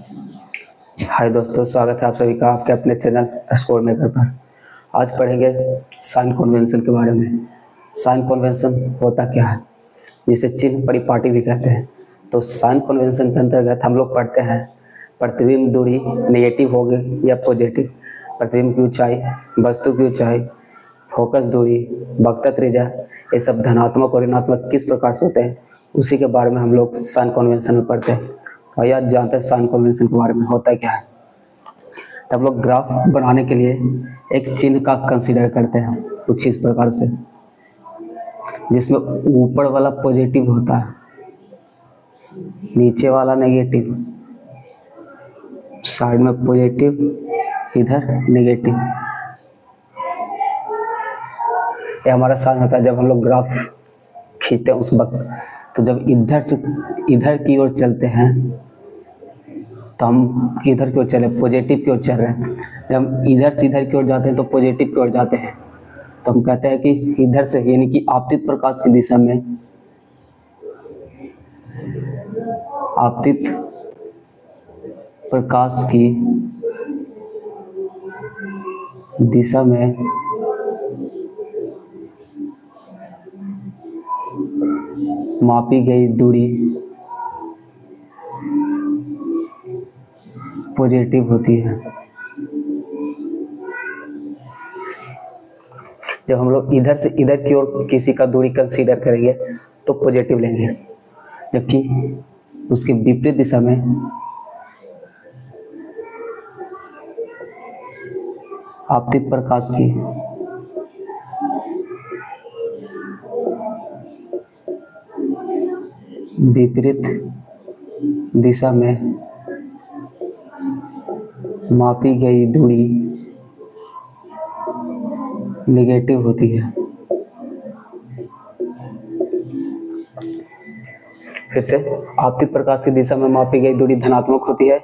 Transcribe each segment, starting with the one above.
हाय दोस्तों, स्वागत है आप सभी का आपके अपने चैनल स्कोर मेकर पर। आज पढ़ेंगे साइन कन्वेंशन के बारे में। साइन कन्वेंशन होता क्या है, जिसे चिन्ह परिपाटी भी कहते हैं। तो साइन कन्वेंशन के अंतर्गत हम लोग पढ़ते हैं प्रतिबिंब दूरी नेगेटिव होगी या पॉजिटिव, प्रतिबिंब की ऊंचाई, वस्तु की ऊंचाई, फोकस दूरी, वक्रता त्रिज्या, ये सब धनात्मक और ऋणात्मक किस प्रकार से होते हैं, उसी के बारे में हम लोग साइन कन्वेंशन में पढ़ते हैं। और आज जानते हैं साइन कन्वेंशन के बारे में होता क्या है। तब लोग ग्राफ बनाने के लिए एक चिन्ह का कंसीडर करते हैं कुछ इस प्रकार से, जिसमें ऊपर वाला पॉजिटिव होता है, नीचे वाला नेगेटिव, साइड में पॉजिटिव, इधर नेगेटिव। ये हमारा साइन होता है जब हम लोग ग्राफ खींचते हैं उस वक्त। तो जब इधर से इधर की ओर चलते हैं तो हम इधर की ओर चले, पॉजिटिव की ओर चल रहे हैं। जब हम इधर से इधर की ओर जाते हैं तो पॉजिटिव की ओर जाते हैं। तो हम कहते हैं कि इधर से, यानी कि आपतित प्रकाश की दिशा में, आपतित प्रकाश की दिशा में मापी गई दूरी पॉजिटिव होती है। जब हम लोग इधर से इधर की ओर किसी का दूरी कंसीडर करेंगे तो पॉजिटिव लेंगे, जबकि उसके विपरीत दिशा में आपतित प्रकाश की विपरीत दिशा में मापी गई दूरी नेगेटिव होती है। फिर से, आपतित प्रकाश की दिशा में मापी गई दूरी धनात्मक होती है,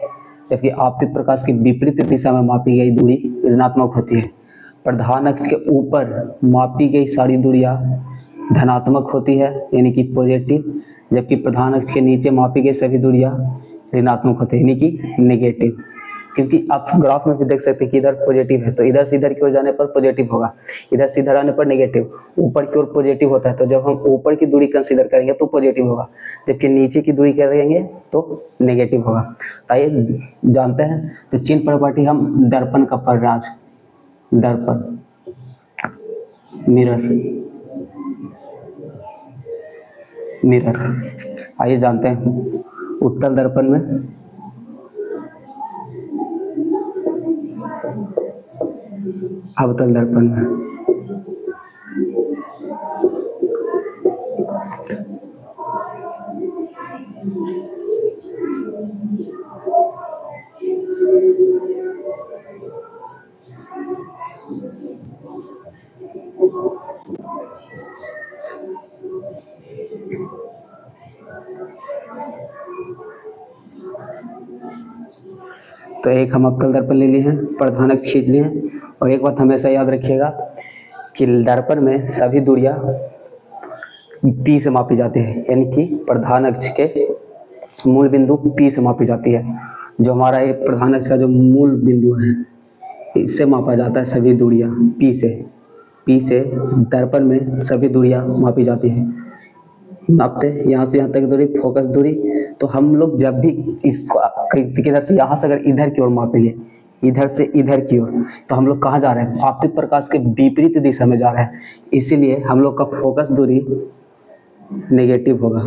जबकि आपतित प्रकाश की विपरीत दिशा में मापी गई दूरी ऋणात्मक होती है। प्रधान अक्ष के ऊपर मापी गई सारी दूरियां धनात्मक होती है, यानी कि पॉजिटिव, जबकि प्रधान अक्ष के नीचे मापी गई सभी दूरियां ऋणात्मक होती है, यानी कि नेगेटिव। क्योंकि आप ग्राफ में भी देख सकते हैं कि इधर पॉजिटिव है तो इधर से इधर की ओर जाने पर पॉजिटिव होगा, इधर से इधर आने पर नेगेटिव। ऊपर की ओर पॉजिटिव होता है तो जब हम ऊपर की दूरी कंसीडर करेंगे तो पॉजिटिव होगा, जबकि नीचे की दूरी करेंगे तो नेगेटिव होगा। तो आइए जानते हैं। तो चिन्ह परिपाटी हम दर्पण का पढ़ रहे हैं आज। दर्पण, मिरर, मिरर। आइए जानते हैं। उत्तल दर्पण में अवतल दर्पण में। तो एक हम अवतल दर्पण ले लिए हैं, प्रधान अक्ष खींच लिए हैं। और एक बात हमेशा याद रखिएगा कि दर्पण में सभी दूरियां P से मापी जाती है, यानी कि प्रधान अक्ष के मूल बिंदु P से मापी जाती है। जो हमारा ये प्रधान अक्ष का जो मूल बिंदु है, इससे मापा जाता है सभी दूरियां P से दर्पण में सभी दूरियां मापी जाती है। नापते यहाँ से यहाँ तक दूरी, फोकस दूरी। तो हम लोग जब भी इसको किधर से, यहाँ से अगर इधर की ओर मापेंगे, इधर से इधर की ओर, तो हम लोग कहाँ जा रहे हैं? आपतित प्रकाश के विपरीत दिशा में जा रहे हैं। इसीलिए हम लोग का फोकस दूरी नेगेटिव होगा।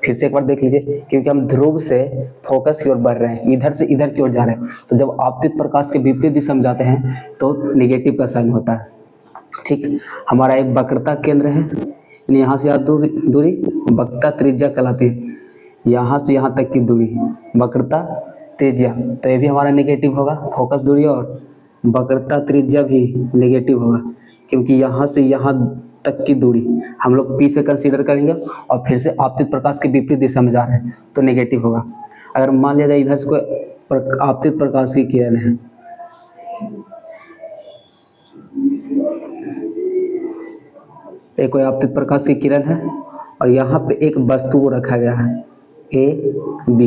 फिर से एक बार देख लीजिए, क्योंकि हम ध्रुव से फोकस की ओर बढ़ रहे हैं, इधर से इधर की ओर जा रहे हैं। तो जब आपतित प्रकाश के विपरीत दिशा में जाते हैं तो नेगेटिव का साइन होता है। ठीक, हमारा एक वक्रता केंद्र है, यहाँ से यहाँ दूरी वक्रता त्रिज्या कहलाती है। यहाँ से यहाँ तक की दूरी वक्रता त्रिज्या, तो ये भी हमारा नेगेटिव होगा। फोकस दूरी और वक्रता त्रिज्या भी नेगेटिव होगा, क्योंकि यहाँ से यहाँ तक की दूरी हम लोग P से कंसीडर करेंगे और फिर से आपतित प्रकाश के विपरीत दिशा में जा रहे हैं तो नेगेटिव होगा। अगर मान लिया जाए इधर से कोई आपतित प्रकाश की किरण है, एक कोई आपतित प्रकाश की किरण है और यहाँ पे एक वस्तु को रखा गया है A B,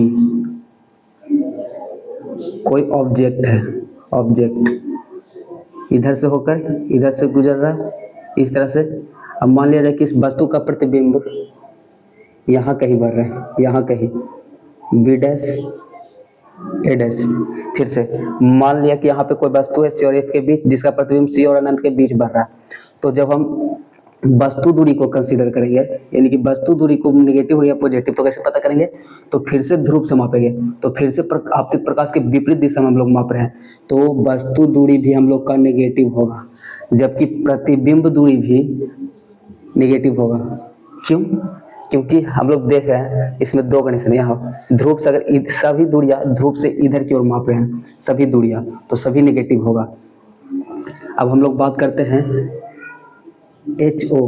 कोई ऑब्जेक्ट है, ऑब्जेक्ट इधर से होकर इधर से गुजर रहा है इस तरह से। अब मान लिया जाए कि इस वस्तु का प्रतिबिंब यहाँ कहीं बढ़ रहा है, यहाँ कहीं बी डैश ए डैश। फिर से मान लिया कि यहाँ पे कोई वस्तु है सी और एफ के बीच जिसका प्रतिबिंब सी और अनंत के बीच बढ़ रहा है। तो जब हम वस्तु दूरी को कंसीडर करेंगे, यानी कि वस्तु दूरी को नेगेटिव हो या पॉजिटिव, तो कैसे पता करेंगे? तो फिर से ध्रुव से मापेंगे। तो फिर से आपतित प्रकाश के विपरीत दिशा में हम लोग माप रहे हैं, तो वस्तु दूरी भी हम लोग का नेगेटिव होगा, जबकि प्रतिबिंब दूरी भी नेगेटिव होगा। क्यों? क्योंकि हम लोग देख रहे हैं इसमें दो कंडीशन, यहाँ ध्रुव से अगर सभी दूरियां ध्रुव से इधर की ओर माप रहे हैं सभी दूरियां, तो सभी नेगेटिव होगा। अब हम लोग बात करते हैं HO,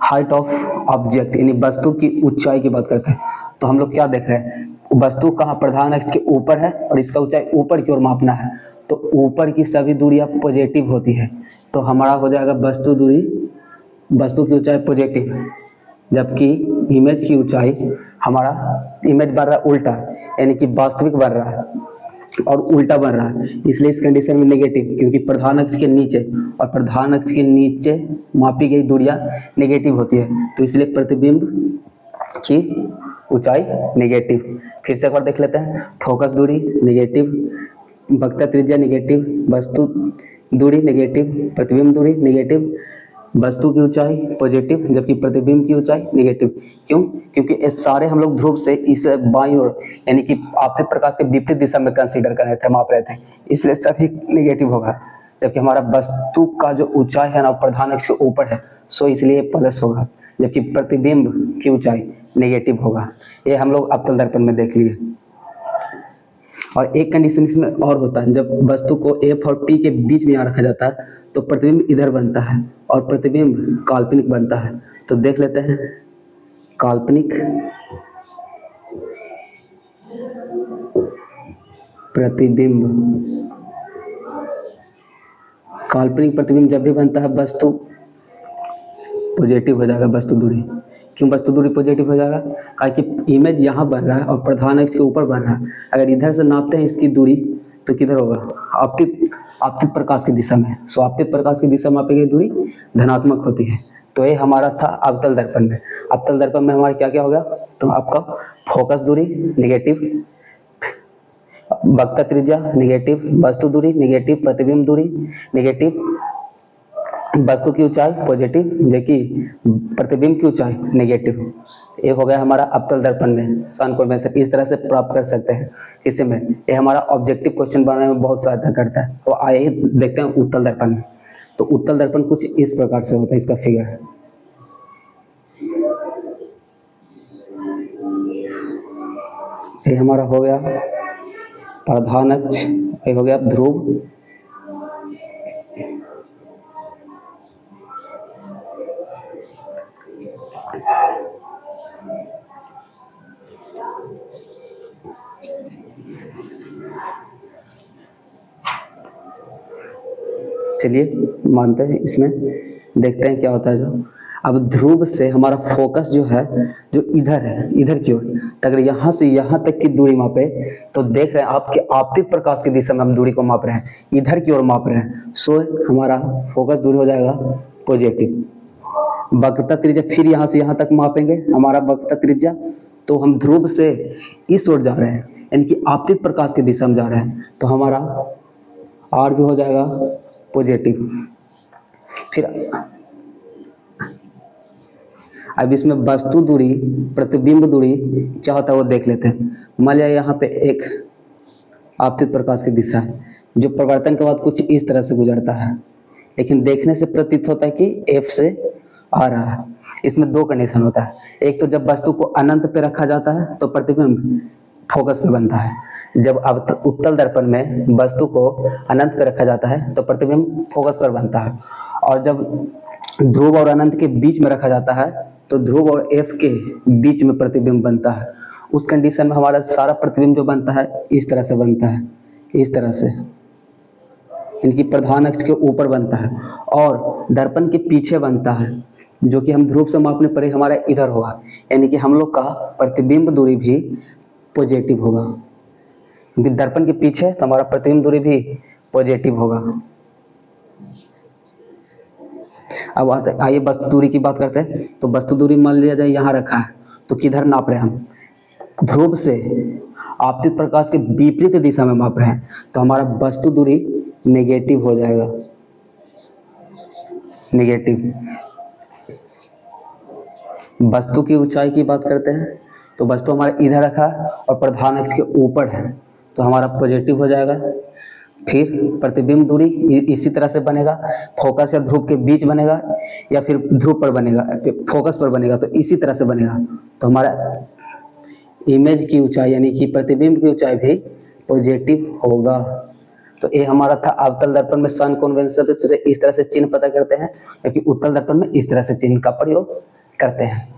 हाइट ऑफ ऑब्जेक्ट, यानी वस्तु की ऊंचाई की बात करते हैं। तो हम लोग क्या देख रहे हैं, वस्तु कहाँ प्रधान अक्ष के ऊपर है और इसका ऊंचाई ऊपर की ओर मापना है, तो ऊपर की सभी दूरियां पॉजिटिव होती है। तो हमारा हो जाएगा वस्तु दूरी, वस्तु की ऊंचाई पॉजिटिव, जबकि इमेज की ऊंचाई, हमारा इमेज बढ़ रहा है उल्टा, यानी कि वास्तविक बढ़ रहा है और उल्टा बढ़ रहा है, इसलिए इस कंडीशन में नेगेटिव, क्योंकि प्रधान अक्ष के नीचे और प्रधान अक्ष के नीचे मापी गई दूरियां नेगेटिव होती है, तो इसलिए प्रतिबिंब की ऊंचाई नेगेटिव। फिर से एक बार देख लेते हैं, फोकस दूरी नेगेटिव, वक्रता त्रिज्या नेगेटिव, वस्तु दूरी नेगेटिव, प्रतिबिंब दूरी नेगेटिव, वस्तु की ऊंचाई पॉजिटिव, जबकि प्रतिबिंब की ऊंचाई नेगेटिव। क्यों? क्योंकि ये सारे हम लोग ध्रुव से इस बाईं ओर, यानी कि आपतित प्रकाश के विपरीत दिशा में कंसीडर कर रहे थे, माप रहे थे, इसलिए सभी नेगेटिव होगा। जबकि हमारा वस्तु का जो ऊंचाई है ना प्रधान अक्ष के ऊपर है, सो इसलिए प्लस होगा, जबकि प्रतिबिंब की ऊंचाई नेगेटिव होगा। ये हम लोग अवतल दर्पण में देख लिए। और एक कंडीशन इसमें और होता है, जब वस्तु को F और P के बीच में यहाँ रखा जाता है तो प्रतिबिंब इधर बनता है और प्रतिबिंब काल्पनिक बनता है। तो देख लेते हैं, काल्पनिक प्रतिबिंब, काल्पनिक प्रतिबिंब जब भी बनता है वस्तु पॉजिटिव हो जाएगा, वस्तु दूरी। क्यों वस्तु दूरी पॉजिटिव हो जाएगा? क्योंकि इमेज यहाँ बन रहा है और प्रधान अक्ष के ऊपर बन रहा है। अगर इधर से नापते हैं इसकी दूरी तो किधर होगा? आपतित प्रकाश की दिशा में। सो आपतित प्रकाश की दिशा में मापी गई दूरी धनात्मक होती है। तो ये हमारा था अवतल दर्पण में। अवतल दर्पण में हमारा क्या क्या होगा? तो आपका फोकस दूरी नेगेटिव, वक्रता त्रिज्या नेगेटिव, वस्तु दूरी नेगेटिव, प्रतिबिंब दूरी नेगेटिव, वस्तु की ऊंचाई पॉजिटिव, जबकि प्रतिबिंब की ऊंचाई नेगेटिव। ये हो गया हमारा अवतल दर्पण में सन कॉन्वेंशन। इस तरह से प्राप्त कर सकते हैं इसमें। ये हमारा ऑब्जेक्टिव क्वेश्चन बनाने में बहुत सहायता करता है। तो आइए देखते हैं उत्तल दर्पण में। तो उत्तल दर्पण कुछ इस प्रकार से होता है, इसका फिगर। ये हमारा हो गया प्रधान अक्ष, ये हो गया ध्रुव, चलिए मानते हैं, इसमें देखते हैं क्या होता है। जो अब ध्रुव से हमारा फोकस जो है, जो इधर है, इधर की ओर, तो अगर यहाँ से यहाँ तक की दूरी मापे तो देख रहे हैं आपके आपतित प्रकाश की दिशा में हम दूरी को माप रहे हैं, इधर की ओर माप रहे हैं। सो हमारा फोकस दूरी हो जाएगा पॉजिटिव। वक्रता त्रिज्या फिर यहाँ से यहाँ तक मापेंगे, हमारा वक्रता त्रिज्या, तो हम ध्रुव से इस ओर जा रहे हैं, यानी कि आपतित प्रकाश की दिशा में जा रहे हैं, तो हमारा R भी हो जाएगा पॉजिटिव। फिर अब इसमें वस्तु दूरी प्रतिबिंब दूरी क्या होता है वो देख लेते हैं। मान लिया यहाँ पे एक आपतित प्रकाश की दिशा है जो प्रवर्तन के बाद कुछ इस तरह से गुजरता है, लेकिन देखने से प्रतीत होता है कि F से आ रहा है। इसमें दो कंडीशन होता है, एक तो जब वस्तु को अनंत पे रखा जाता है तो प्रतिबिंब फोकस पे बनता है, जब अब उत्तल दर्पण में वस्तु को अनंत पे रखा जाता है तो प्रतिबिंब फोकस पर बनता है, और जब ध्रुव और अनंत के बीच में रखा जाता है तो ध्रुव और F के बीच में प्रतिबिंब बनता है। उस कंडीशन में हमारा सारा प्रतिबिंब जो बनता है इस तरह से बनता है, इस तरह से, इनकी प्रधान अक्ष के ऊपर बनता है और दर्पण के पीछे बनता है, जो कि हम ध्रुव से मापने पर ही हमारा इधर होगा, यानी कि हम लोग का प्रतिबिंब दूरी भी पॉजिटिव होगा। क्योंकि दर्पण के पीछे तो हमारा प्रतिबिंब दूरी भी पॉजिटिव होगा। अब आइए वस्तु दूरी की बात करते हैं। तो वस्तु दूरी मान लिया जाए यहाँ रखा है, तो किधर नाप रहे हैं हम? ध्रुव से आपतित प्रकाश के विपरीत दिशा में माप रहे हैं, तो हमारा वस्तु दूरी नेगेटिव हो जाएगा, नेगेटिव। वस्तु की ऊंचाई की बात करते हैं, तो वस्तु हमारा इधर रखा है और प्रधान अक्ष के ऊपर है, तो हमारा पॉजिटिव हो जाएगा। फिर प्रतिबिंब दूरी इसी तरह से बनेगा, फोकस या ध्रुव के बीच बनेगा या फिर ध्रुव पर बनेगा, फोकस पर बनेगा, तो इसी तरह से बनेगा। तो हमारा इमेज की ऊंचाई यानी कि प्रतिबिंब की ऊंचाई भी पॉजिटिव होगा। तो ये हमारा था अवतल दर्पण में सन कन्वेंशन, तो इस तरह से चिन्ह पता करते हैं, क्योंकि उत्तल दर्पण में इस तरह से चिन्ह का प्रयोग करते हैं।